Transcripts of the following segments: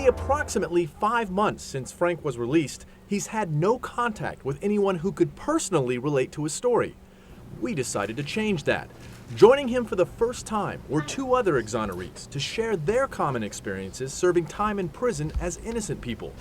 approximately 5 months since Frank was released, he's had no contact with anyone who could personally relate to his story. We decided to change that. Joining him for the first time were 2 other exonerees to share their common experiences serving time in prison as innocent people.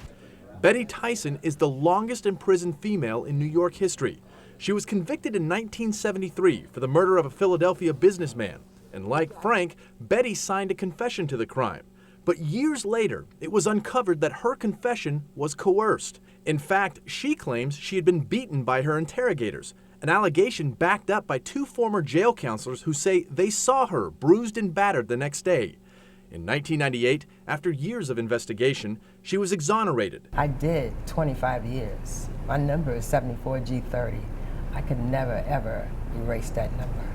Betty Tyson is the longest imprisoned female in New York history. She was convicted in 1973 for the murder of a Philadelphia businessman. And like Frank, Betty signed a confession to the crime. But years later, it was uncovered that her confession was coerced. In fact, she claims she had been beaten by her interrogators, an allegation backed up by 2 former jail counselors who say they saw her bruised and battered the next day. In 1998, after years of investigation, she was exonerated. I did 25 years. My number is 74G30. I could never, ever erase that number.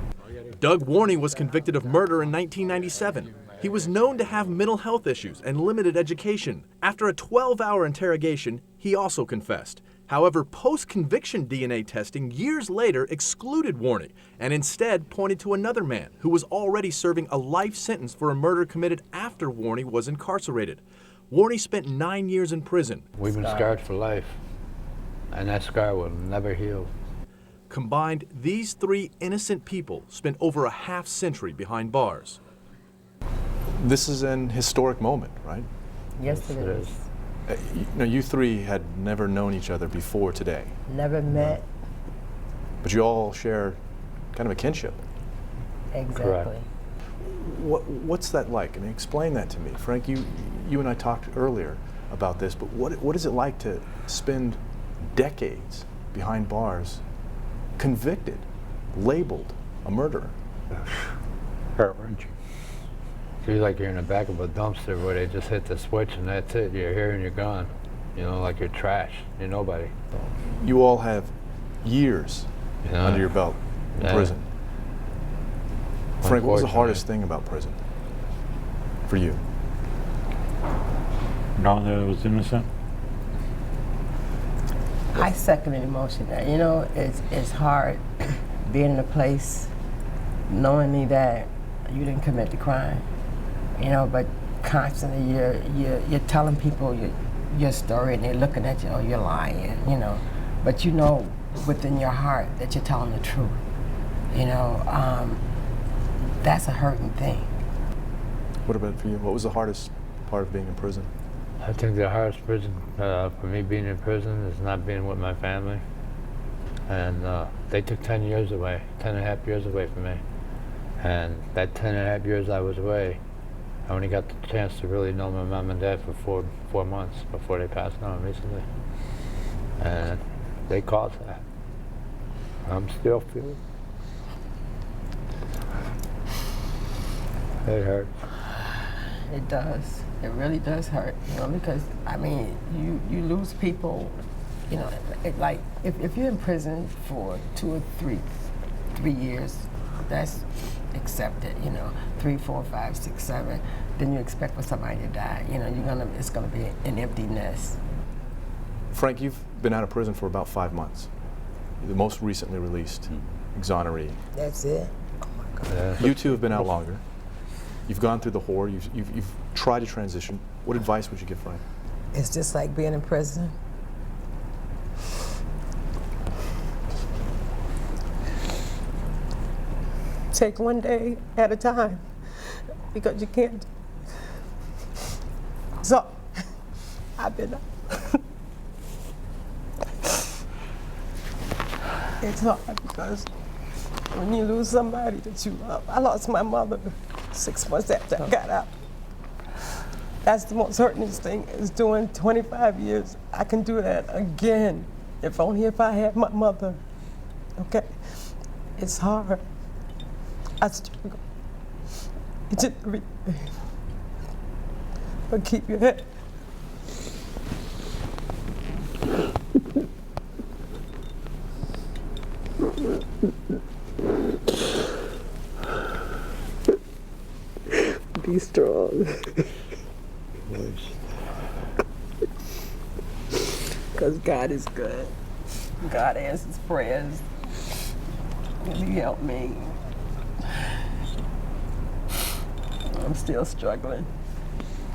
Doug Warney was convicted of murder in 1997. He was known to have mental health issues and limited education. After a 12-hour interrogation, he also confessed. However, post-conviction DNA testing years later excluded Warney and instead pointed to another man who was already serving a life sentence for a murder committed after Warney was incarcerated. Warney spent 9 years in prison. We've been scarred for life, and that scar will never heal. Combined, these 3 innocent people spent over a half-century behind bars. This is an historic moment, right? Yes, it is. You 3 had never known each other before today. Never met. But you all share kind of a kinship. Exactly. Correct. What's that like? I mean, explain that to me. Frank, you and I talked earlier about this, but what is it like to spend decades behind bars, convicted, labeled a murderer? Heart-wrenching. Feels like you're in the back of a dumpster where they just hit the switch and that's it. You're here and you're gone. You know, like you're trash. You're nobody. You all have years under your belt in prison. Frank, what was the hardest thing about prison for you? Knowing that I was innocent. I second an emotion. You know, it's hard being in a place knowing that you didn't commit the crime. You know, but constantly you're telling people your story and they're looking at you, oh, you're lying, you know. But you know within your heart that you're telling the truth. You know, that's a hurting thing. What about for you? What was the hardest part of being in prison? I think the hardest prison for me being in prison is not being with my family. And they took 10 years away, 10 and a half years away from me. And that 10 and a half years I was away, I only got the chance to really know my mom and dad for four months before they passed on recently. And they caused that. I'm still feeling it. It hurts. It does. It really does hurt, you know, because, I mean, you lose people, you know, like, if you're in prison for 2 or 3 years, that's accepted, you know, 3, 4, 5, 6, 7, then you expect for somebody to die. You know, it's gonna be an empty nest. Frank, you've been out of prison for about 5 months. You're the most recently released exoneree. That's it? Oh my God. You 2 have been out longer. You've gone through the horror. You've tried to transition. What advice would you give Frank? It's just like being in prison. Take one day at a time, because you can't. So, I've been. It's hard because when you lose somebody that you love, I lost my mother 6 months after I got out. That's the most hurtingest thing, is doing 25 years. I can do that again, if only if I had my mother. Okay? It's hard. I struggle. It's just everything. But keep your head. Be strong. Because God is good. God answers prayers. He helped me. I'm still struggling.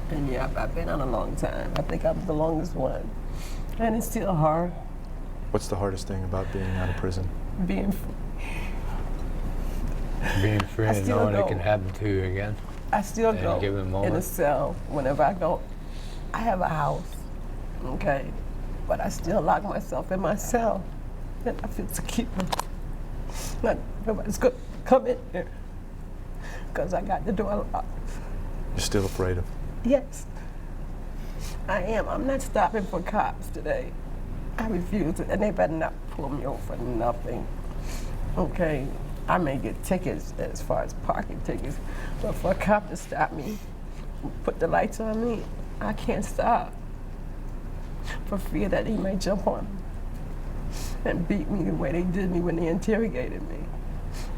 And yeah, I've been on a long time. I think I'm the longest one. And it's still hard What's the hardest thing about being out of prison? being free. Being free I and still knowing it go. can happen to you again. I still Any go given in a moment. cell whenever I go. I have a house, okay, but I still lock myself in my cell, and I feel secure. Nobody's gonna come in here because I got the door locked. You're still afraid of? Yes, I am. I'm not stopping for cops today. I refuse, and they better not pull me over for nothing. Okay, I may get tickets as far as parking tickets, but for a cop to stop me, put the lights on me, I can't stop for fear that he may jump on me and beat me the way they did me when they interrogated me.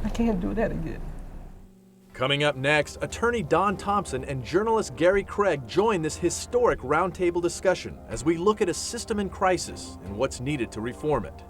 I can't do that again. Coming up next, attorney Don Thompson and journalist Gary Craig join this historic roundtable discussion as we look at a system in crisis and what's needed to reform it.